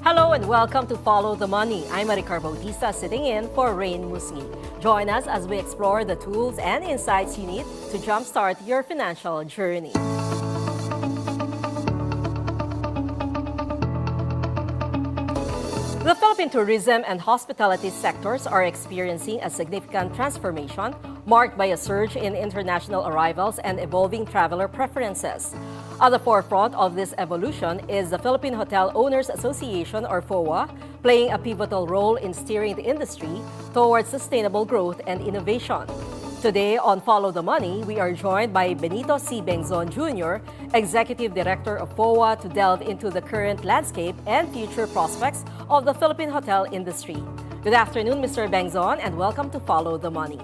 Hello and welcome to Follow the Money. I'm Maricar Bautista sitting in for Rain Musni. Join us as we explore the tools and insights you need to jumpstart your financial journey. The Philippine tourism and hospitality sectors are experiencing a significant transformation marked by a surge in international arrivals and evolving traveler preferences. At the forefront of this evolution is the Philippine Hotel Owners Association, or PHOA, playing a pivotal role in steering the industry towards sustainable growth and innovation. Today on Follow the Money, we are joined by Benito C. Bengzon Jr., Executive Director of PHOA, to delve into the current landscape and future prospects of the Philippine hotel industry. Good afternoon, Mr. Bengzon, and welcome to Follow the Money.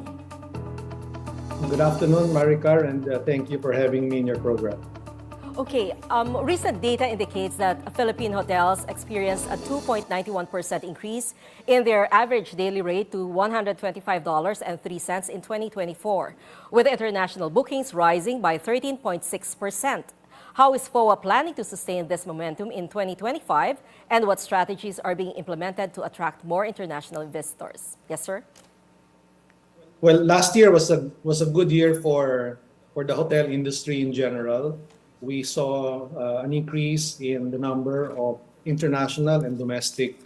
Good afternoon, Maricar, and thank you for having me in your program. Okay, recent data indicates that Philippine hotels experienced a 2.91% increase in their average daily rate to $125.03 in 2024, with international bookings rising by 13.6%. How is PHOA planning to sustain this momentum in 2025, and what strategies are being implemented to attract more international visitors? Yes, sir? Well, last year was a good year for the hotel industry in general. We saw an increase in the number of international and domestic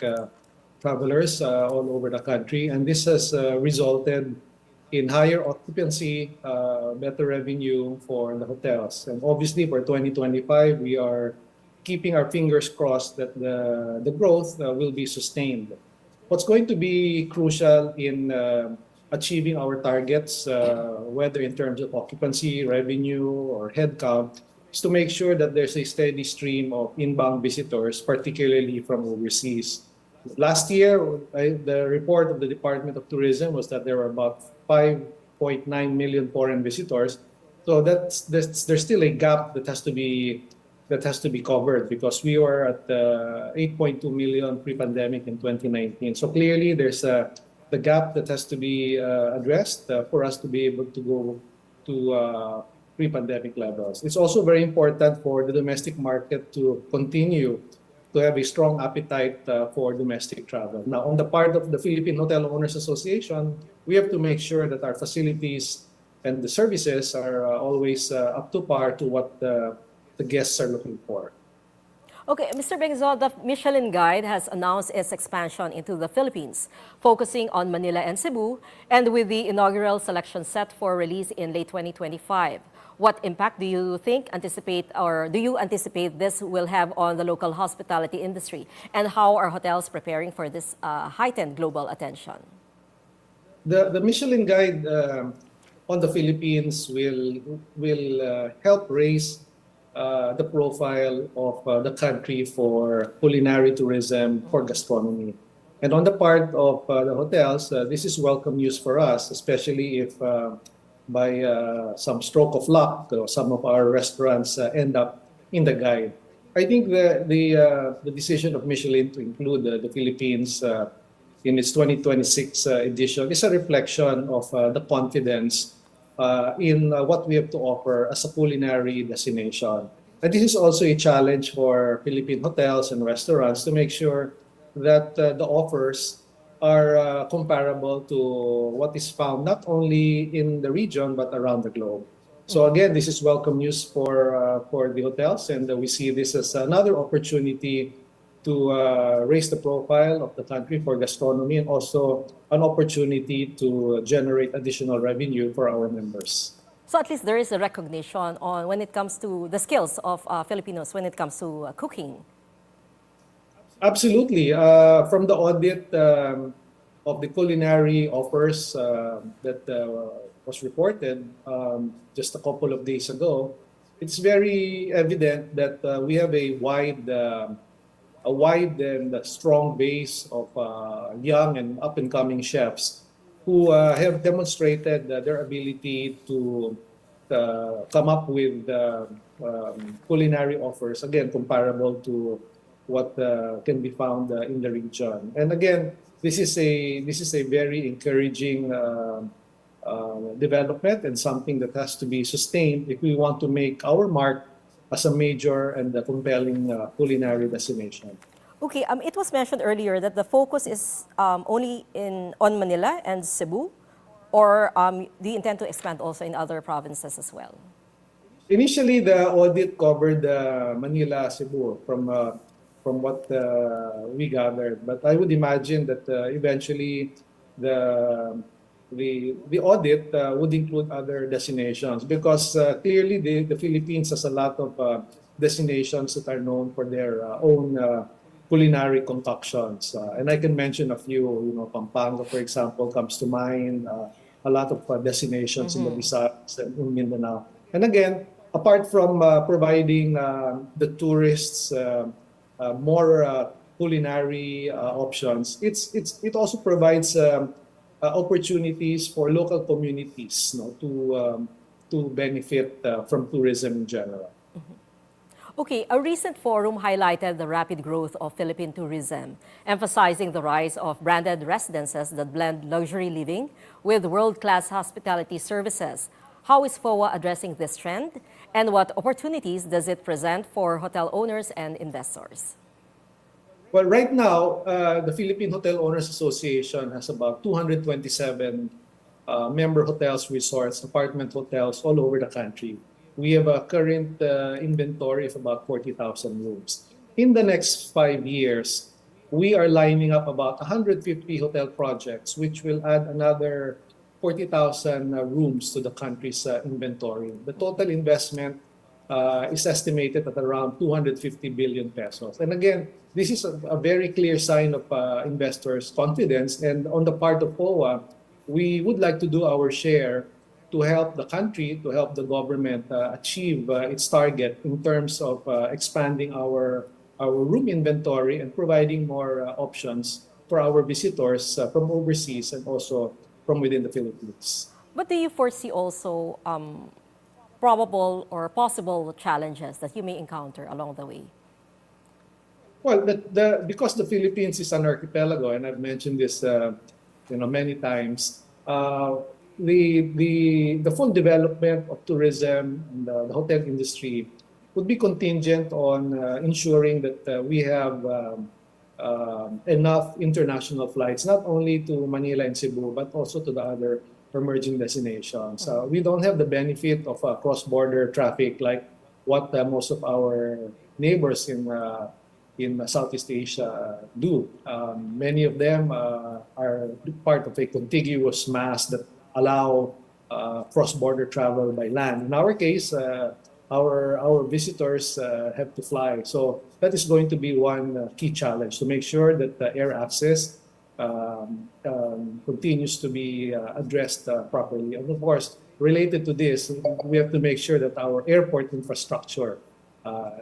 travelers all over the country, and this has resulted in higher occupancy, better revenue for the hotels. And obviously for 2025, we are keeping our fingers crossed that the growth will be sustained. What's going to be crucial in achieving our targets, whether in terms of occupancy, revenue, or headcount, is to make sure that there's a steady stream of inbound visitors, particularly from overseas. Last year, the report of the Department of Tourism was that there were about 5.9 million foreign visitors. So there's still a gap that has to be covered, because we were at 8.2 million pre-pandemic in 2019. So clearly, there's the gap that has to be addressed for us to be able to go to pre-pandemic levels. It's also very important for the domestic market to continue to have a strong appetite for domestic travel. Now, on the part of the Philippine Hotel Owners Association, we have to make sure that our facilities and the services are always up to par to what the guests are looking for. Okay, Mr. Bengzon, the Michelin Guide has announced its expansion into the Philippines, focusing on Manila and Cebu, and with the inaugural selection set for release in late 2025. What impact do you anticipate this will have on the local hospitality industry, and how are hotels preparing for this heightened global attention? The Michelin Guide on the Philippines will help raise the profile of the country for culinary tourism, for gastronomy. And on the part of the hotels, this is welcome news for us, especially if by some stroke of luck, some of our restaurants end up in the guide. I think the decision of Michelin to include the Philippines in its 2026 edition is a reflection of the confidence in what we have to offer as a culinary destination. And this is also a challenge for Philippine hotels and restaurants to make sure that the offers are comparable to what is found not only in the region but around the globe. So again, this is welcome news for the hotels, and we see this as another opportunity to raise the profile of the country for gastronomy, and also an opportunity to generate additional revenue for our members. So at least there is a recognition on when it comes to the skills of Filipinos when it comes to cooking. Absolutely. From the audit of the culinary offers that was reported just a couple of days ago, it's very evident that we have a wide and strong base of young and up-and-coming chefs who have demonstrated their ability to come up with culinary offers, again, comparable to what can be found in the region. And again, this is a very encouraging development, and something that has to be sustained if we want to make our mark as a major and a compelling culinary destination. Okay, it was mentioned earlier that the focus is only on Manila and Cebu, or do you intend to expand also in other provinces as well? Initially, the audit covered Manila, Cebu, from what we gathered. But I would imagine that eventually the the audit would include other destinations because clearly the Philippines has a lot of destinations that are known for their own culinary concoctions. And I can mention a few. Pampanga, for example, comes to mind. A lot of destinations in the Visayas and in Mindanao. And again, apart from providing the tourists more culinary options, it also provides opportunities for local communities, to benefit from tourism in general. Okay, a recent forum highlighted the rapid growth of Philippine tourism, emphasizing the rise of branded residences that blend luxury living with world-class hospitality services. How is PHOA addressing this trend, and what opportunities does it present for hotel owners and investors? Well, right now, the Philippine Hotel Owners Association has about 227 member hotels, resorts, apartment hotels all over the country. We have a current inventory of about 40,000 rooms. In the next 5 years, we are lining up about 150 hotel projects, which will add another 40,000 rooms to the country's inventory. The total investment is estimated at around 250 billion pesos. And again, this is a very clear sign of investors' confidence. And on the part of PHOA, we would like to do our share to help the country, to help the government achieve its target in terms of expanding our room inventory and providing more options for our visitors from overseas and also from within the Philippines. But do you foresee also probable or possible challenges that you may encounter along the way? Well, because the Philippines is an archipelago, and I've mentioned this many times, the full development of tourism and the hotel industry would be contingent on ensuring that we have enough international flights, not only to Manila and Cebu, but also to the other emerging destinations. We don't have the benefit of cross-border traffic like what most of our neighbors in Southeast Asia do. Many of them are part of a contiguous mass that allow cross-border travel by land. In our case, our visitors have to fly. So that is going to be one key challenge, to make sure that the air access continues to be addressed properly. And of course, related to this, we have to make sure that our airport infrastructure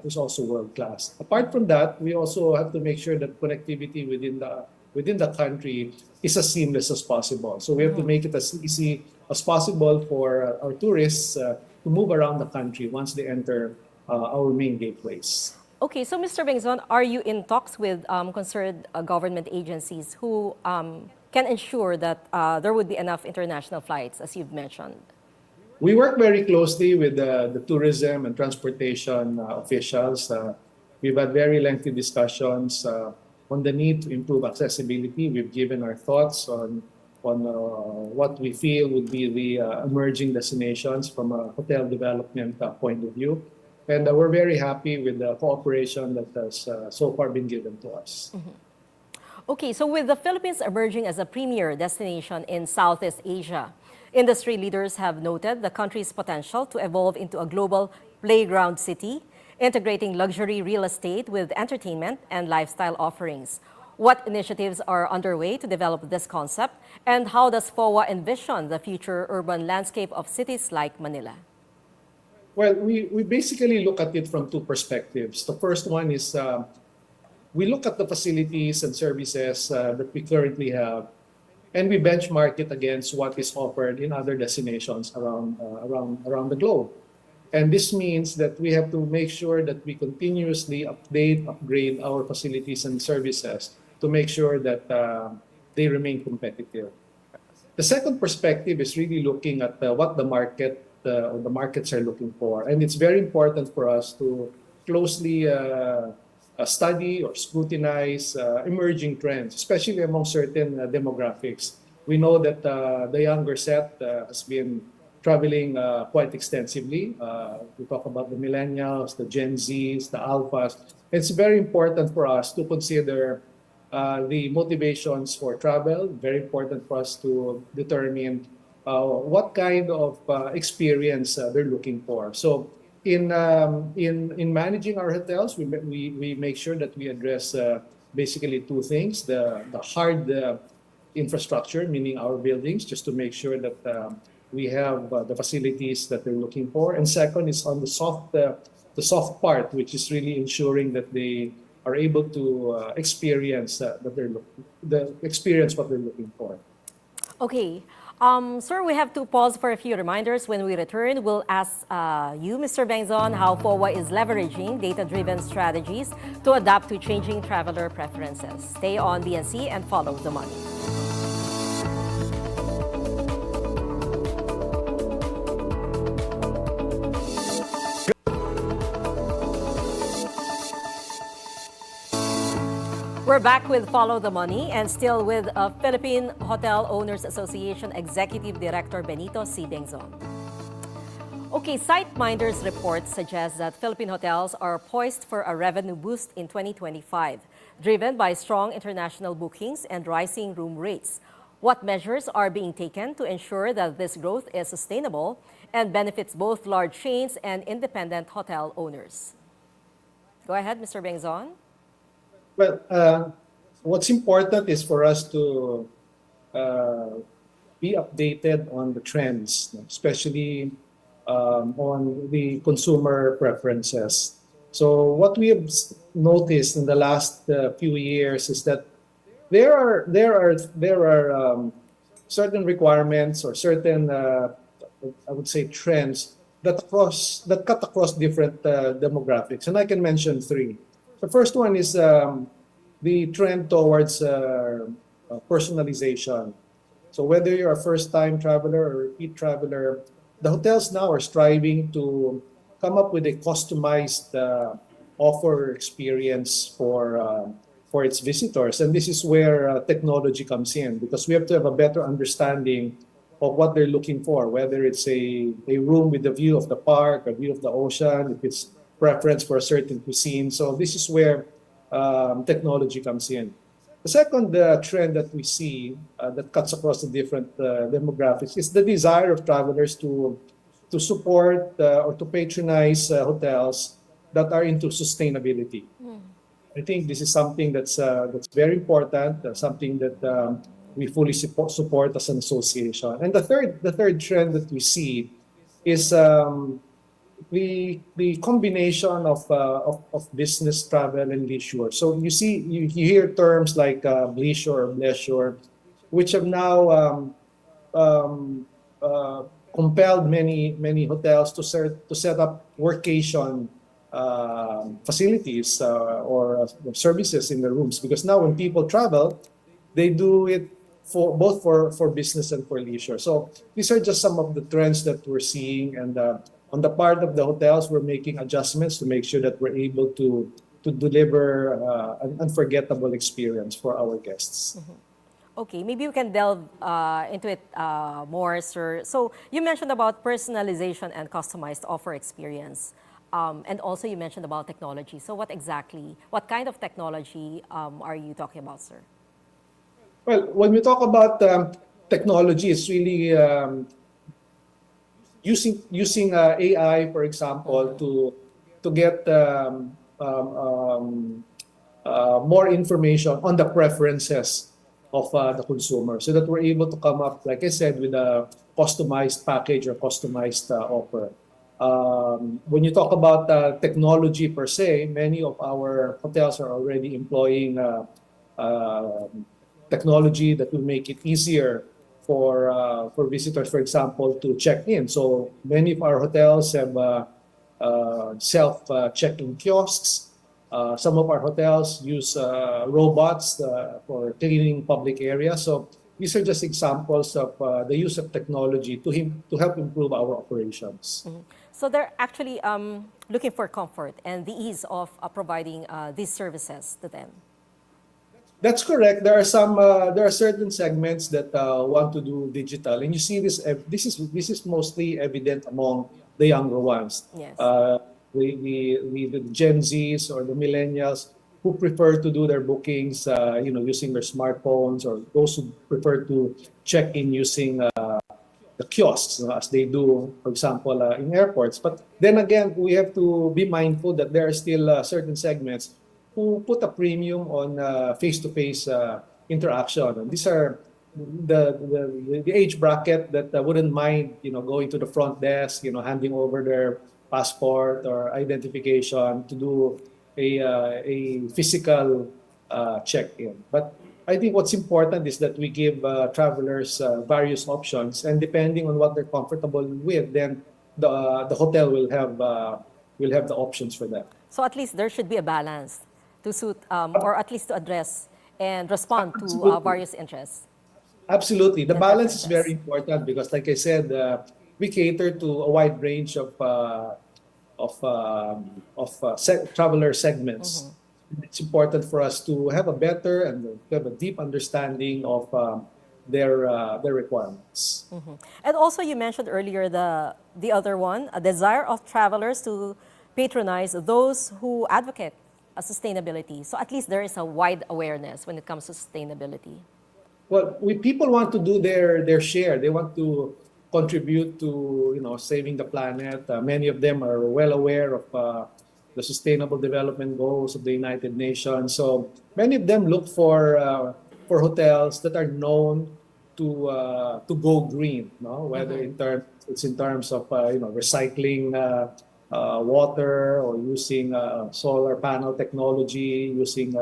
is also world-class. Apart from that, we also have to make sure that connectivity within the country is as seamless as possible. So we have to make it as easy as possible for our tourists to move around the country once they enter our main gateways. Okay, so Mr. Bengzon, are you in talks with concerned government agencies who can ensure that there would be enough international flights, as you've mentioned? We work very closely with the tourism and transportation officials. We've had very lengthy discussions on the need to improve accessibility. We've given our thoughts on what we feel would be the emerging destinations from a hotel development point of view. And we're very happy with the cooperation that has so far been given to us. Okay, so with the Philippines emerging as a premier destination in Southeast Asia, industry leaders have noted the country's potential to evolve into a global playground city, integrating luxury real estate with entertainment and lifestyle offerings. What initiatives are underway to develop this concept, and how does PHOA envision the future urban landscape of cities like Manila? Well, we basically look at it from two perspectives. The first one is we look at the facilities and services that we currently have, and we benchmark it against what is offered in other destinations around the globe. And this means that we have to make sure that we continuously upgrade our facilities and services to make sure that they remain competitive. The second perspective is really looking at what the markets are looking for. And it's very important for us to closely study or scrutinize emerging trends, especially among certain demographics. We know that the younger set has been traveling quite extensively. We talk about the millennials, the Gen Zs, the alphas. It's very important for us to consider the motivations for travel. Very important for us to determine what kind of experience they're looking for. So in managing our hotels, we make sure that we address basically two things: the hard infrastructure, meaning our buildings, just to make sure that we have the facilities that they're looking for, and second is on the soft part, which is really ensuring that they are able to experience experience what they're looking for. Okay. Sir, we have to pause for a few reminders. When we return, we'll ask you, Mr. Bengzon, how PHOA is leveraging data-driven strategies to adapt to changing traveler preferences. Stay on BNC and follow the money. We're back with Follow the Money and still with Philippine Hotel Owners Association Executive Director Benito C. Bengzon. Okay, SiteMinder's report suggests that Philippine hotels are poised for a revenue boost in 2025, driven by strong international bookings and rising room rates. What measures are being taken to ensure that this growth is sustainable and benefits both large chains and independent hotel owners? Go ahead, Mr. Bengzon. Well, what's important is for us to be updated on the trends, especially on the consumer preferences. So what we have noticed in the last few years is that there are certain requirements or certain I would say trends that cut across different demographics, and I can mention three. The first one is the trend towards personalization. So whether you're a first-time traveler or repeat traveler, the hotels now are striving to come up with a customized offer experience for its visitors. And this is where technology comes in, because we have to have a better understanding of what they're looking for, whether it's a room with a view of the park, a view of the ocean, if it's preference for a certain cuisine. So this is where technology comes in. The second trend that we see that cuts across the different demographics is the desire of travelers to support or to patronize hotels that are into sustainability. I think this is something that's very important, something that we fully support as an association. And the third trend that we see is the combination of business travel and leisure. So you hear terms like leisure, which have now compelled many hotels to set up workation facilities or services in the rooms, because now when people travel, they do it both for business and for leisure. So these are just some of the trends that we're seeing, and on the part of the hotels, we're making adjustments to make sure that we're able to deliver an unforgettable experience for our guests. Okay, maybe you can delve into it more, sir. So you mentioned about personalization and customized offer experience. And also you mentioned about technology. So what kind of technology are you talking about, sir? Well, when we talk about technology, it's really using AI, for example, to get more information on the preferences of the consumer, so that we're able to come up, like I said, with a customized package or customized offer. When you talk about technology per se, many of our hotels are already employing technology that will make it easier for visitors, for example, to check in. So many of our hotels have self check-in kiosks. Some of our hotels use robots for cleaning public areas. So these are just examples of the use of technology to help improve our operations. So they're actually looking for comfort and the ease of providing these services to them. That's correct. There are certain segments that want to do digital, and you see this. This is mostly evident among the younger ones. Yes. The Gen Zs or the millennials who prefer to do their bookings, using their smartphones, or those who prefer to check in using the kiosks, as they do, for example, in airports. But then again, we have to be mindful that there are still certain segments who put a premium on face-to-face interaction. And these are the age bracket that wouldn't mind, going to the front desk, handing over their passport or identification to do a physical check-in. But I think what's important is that we give travelers various options, and depending on what they're comfortable with, then the hotel will have the options for them. So at least there should be a balance to suit, or at least to address and respond to various interests. Absolutely. The and balance is preferences. very important because, like I said, we cater to a wide range of traveler segments. It's important for us to have a better and to have a deep understanding of their requirements. And also, you mentioned earlier the other one, a desire of travelers to patronize those who advocate sustainability. So at least there is a wide awareness when it comes to sustainability. Well, people want to do their share. They want to contribute to saving the planet. Many of them are well aware of the Sustainable Development Goals of the United Nations. So many of them look for hotels that are known to go green. Whether it's in terms of recycling water, or using solar panel technology, using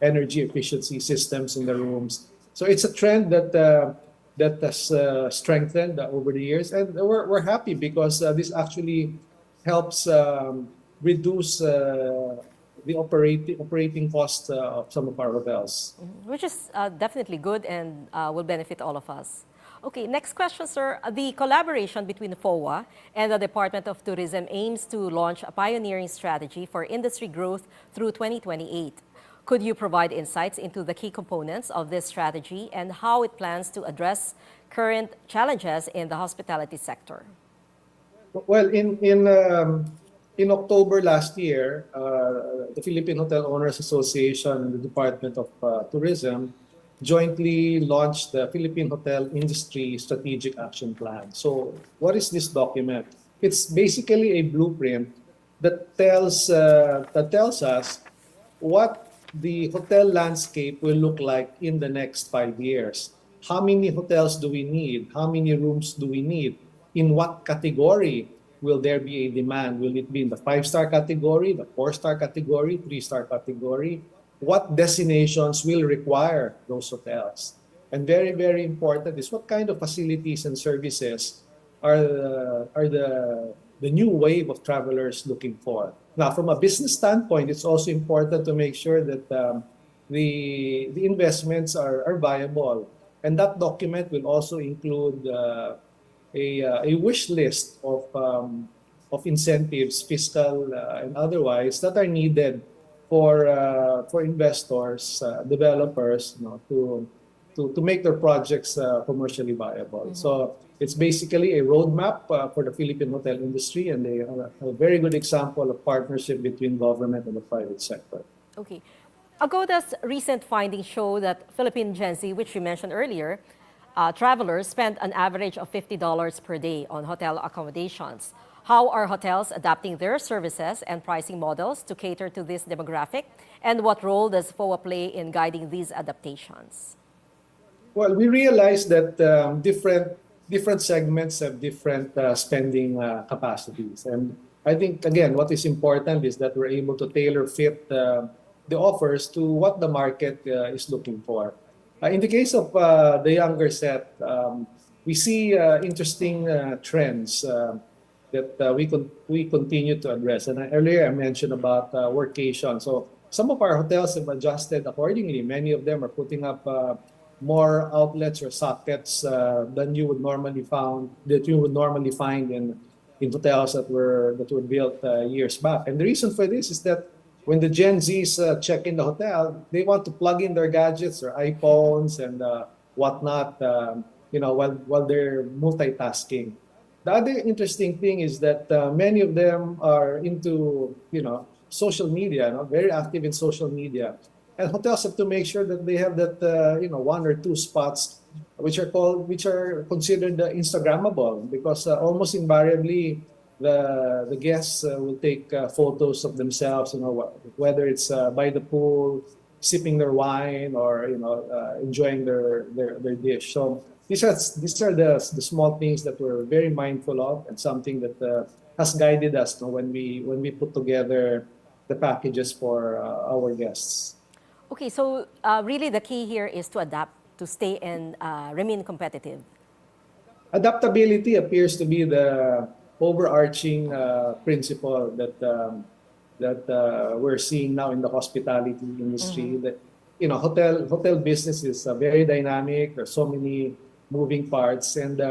energy efficiency systems in the rooms. So it's a trend that has strengthened over the years, and we're happy because this actually helps reduce the operating cost of some of our hotels. Which is definitely good and will benefit all of us. Okay, next question, sir. The collaboration between PHOA and the Department of Tourism aims to launch a pioneering strategy for industry growth through 2028. Could you provide insights into the key components of this strategy and how it plans to address current challenges in the hospitality sector? Well, in October last year, the Philippine Hotel Owners Association and the Department of Tourism jointly launched the Philippine Hotel Industry Strategic Action Plan. So what is this document? It's basically a blueprint that tells us what the hotel landscape will look like in the next 5 years. How many hotels do we need? How many rooms do we need? In what category will there be a demand? Will it be in the 5-star category, the 4-star category, 3-star category? What destinations will require those hotels? And very, very important is what kind of facilities and services are the new wave of travelers looking for. Now, from a business standpoint, it's also important to make sure that the investments are viable. And that document will also include a wish list of incentives, fiscal and otherwise, that are needed for investors, developers, to make their projects commercially viable. So it's basically a roadmap for the Philippine hotel industry, and a very good example of partnership between government and the private sector. Okay. Agoda's recent findings show that Philippine Gen Z, which you mentioned earlier, travelers spend an average of $50 per day on hotel accommodations. How are hotels adapting their services and pricing models to cater to this demographic? And what role does PHOA play in guiding these adaptations? Well, we realize that different segments have different spending capacities. And I think, again, what is important is that we're able to tailor fit the offers to what the market is looking for. In the case of the younger set, we see interesting trends that we continue to address. And earlier I mentioned about workation. So some of our hotels have adjusted accordingly. Many of them are putting up more outlets or sockets than you would normally find in in hotels that were built years back. And the reason for this is that when the Gen Zs check in the hotel, they want to plug in their gadgets, their iPhones and whatnot, while they're multitasking. The other interesting thing is that many of them are into, social media, very active in social media. And hotels have to make sure that they have that, one or two spots which are considered Instagrammable, because almost invariably the guests will take photos of themselves, whether it's by the pool, sipping their wine, or enjoying their dish. So these are the small things that we're very mindful of, and something that has guided us, when we put together the packages for our guests. Okay, so really the key here is to adapt, to stay and remain competitive. Adaptability appears to be the overarching principle that we're seeing now in the hospitality industry. That hotel business is very dynamic. There's so many moving parts, and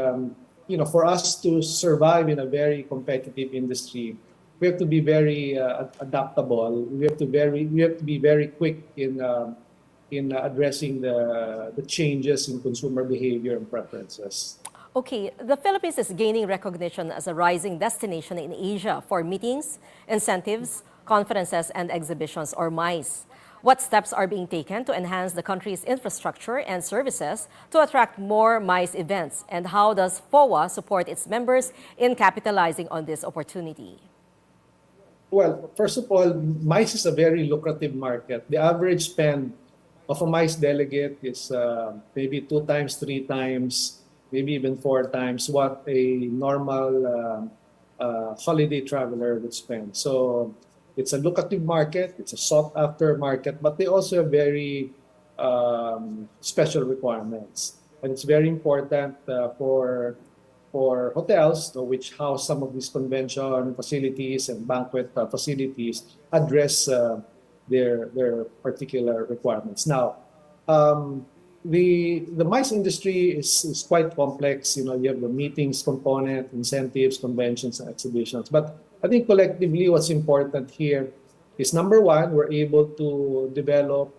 for us to survive in a very competitive industry, we have to be very adaptable. We have to be very quick in addressing the changes in consumer behavior and preferences. Okay, the Philippines is gaining recognition as a rising destination in Asia for meetings, incentives, conferences, and exhibitions, or MICE. What steps are being taken to enhance the country's infrastructure and services to attract more MICE events? And how does PHOA support its members in capitalizing on this opportunity? Well, first of all, MICE is a very lucrative market. The average spend of a MICE delegate is maybe 2 times, 3 times, maybe even 4 times what a normal holiday traveler would spend. So it's a lucrative market, it's a sought-after market, but they also have very special requirements. And it's very important for hotels, which house some of these convention facilities and banquet facilities, address their particular requirements. Now, the MICE industry is quite complex. You have the meetings component, incentives, conventions, and exhibitions. But I think collectively, what's important here is, number one, we're able to develop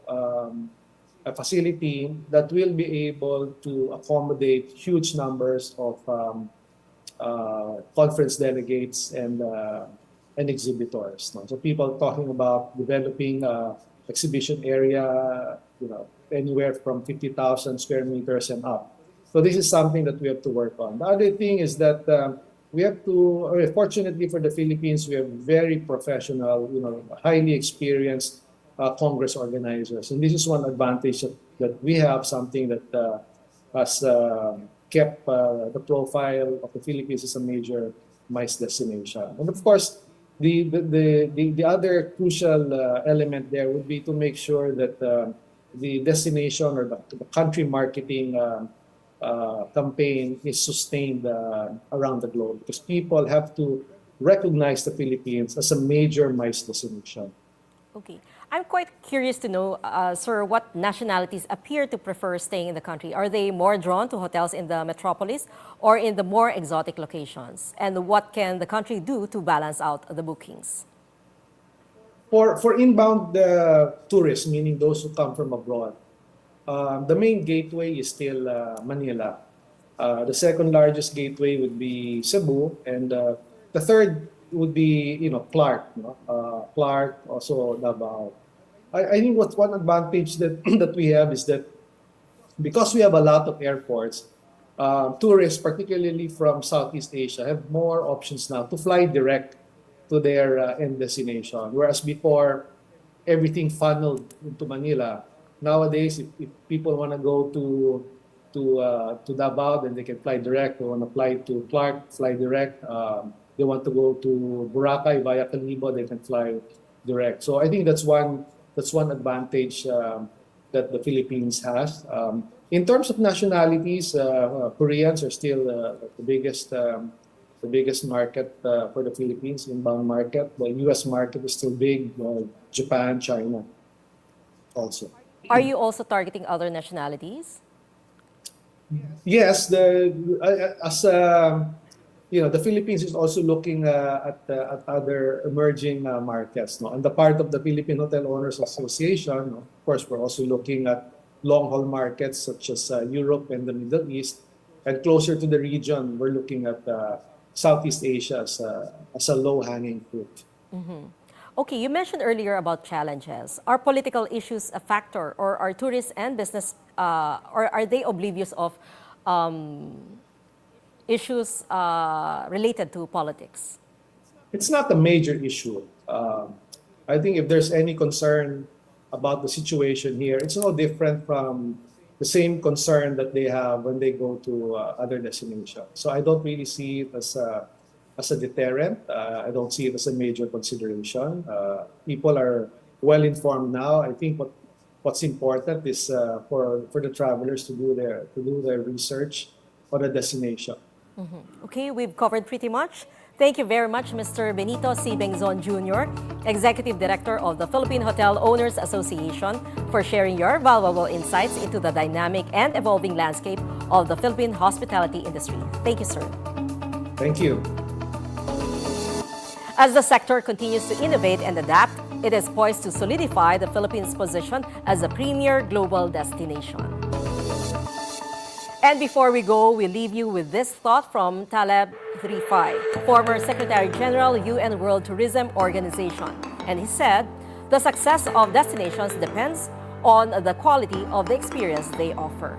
a facility that will be able to accommodate huge numbers of conference delegates and exhibitors. So people talking about developing exhibition area, anywhere from 50,000 square meters and up. So this is something that we have to work on. The other thing is that we have to, fortunately for the Philippines, we have very professional, highly experienced Congress organizers. And this is one advantage that we have, something that has kept the profile of the Philippines as a major MICE destination. And of course, the other crucial element there would be to make sure that the destination or the country marketing campaign is sustained around the globe, because people have to recognize the Philippines as a major MICE destination. Okay. I'm quite curious to know, sir, what nationalities appear to prefer staying in the country. Are they more drawn to hotels in the metropolis or in the more exotic locations? And what can the country do to balance out the bookings? For inbound tourists, meaning those who come from abroad, the main gateway is still Manila. The second largest gateway would be Cebu, and the third would be Clark. Clark, also Davao. I think what one advantage that that we have is that because we have a lot of airports, tourists, particularly from Southeast Asia, have more options now to fly direct to their end destination. Whereas before, everything funneled into Manila. Nowadays, if people want to go to Davao, then they can fly direct. They want to fly to Clark, fly direct. They want to go to Boracay via Calibo, they can fly direct. So I think that's one advantage that the Philippines has. In terms of nationalities, Koreans are still the biggest market for the Philippines, inbound market. The U.S. market is still big. Japan, China, also. Are you also targeting other nationalities? Yes, the Philippines is also looking at other emerging markets. No? On the part of the Philippine Hotel Owners Association, of course, we're also looking at long-haul markets such as Europe and the Middle East. And closer to the region, we're looking at Southeast Asia as a low-hanging fruit. Okay, you mentioned earlier about challenges. Are political issues a factor, or are tourists and business, or are they oblivious of issues related to politics? It's not a major issue. I think if there's any concern about the situation here, it's no different from the same concern that they have when they go to other destinations. So I don't really see it as a deterrent. I don't see it as a major consideration. People are well informed now. I think what's important is for the travelers to do their research on the destination. Okay, we've covered pretty much. Thank you very much, Mr. Benito C. Bengzon Jr., Executive Director of the Philippine Hotel Owners Association, for sharing your valuable insights into the dynamic and evolving landscape of the Philippine hospitality industry. Thank you, sir. Thank you. As the sector continues to innovate and adapt, it is poised to solidify the Philippines' position as a premier global destination. And before we go, we leave you with this thought from Taleb Rifai, former Secretary General, UN World Tourism Organization. And he said, the success of destinations depends on the quality of the experience they offer.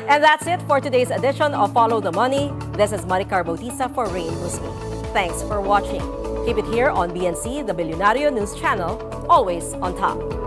And that's it for today's edition of Follow the Money. This is Maricar Bautista for Rain Husni. Thanks for watching. Keep it here on BNC, the Bilyonaryo News Channel, always on top.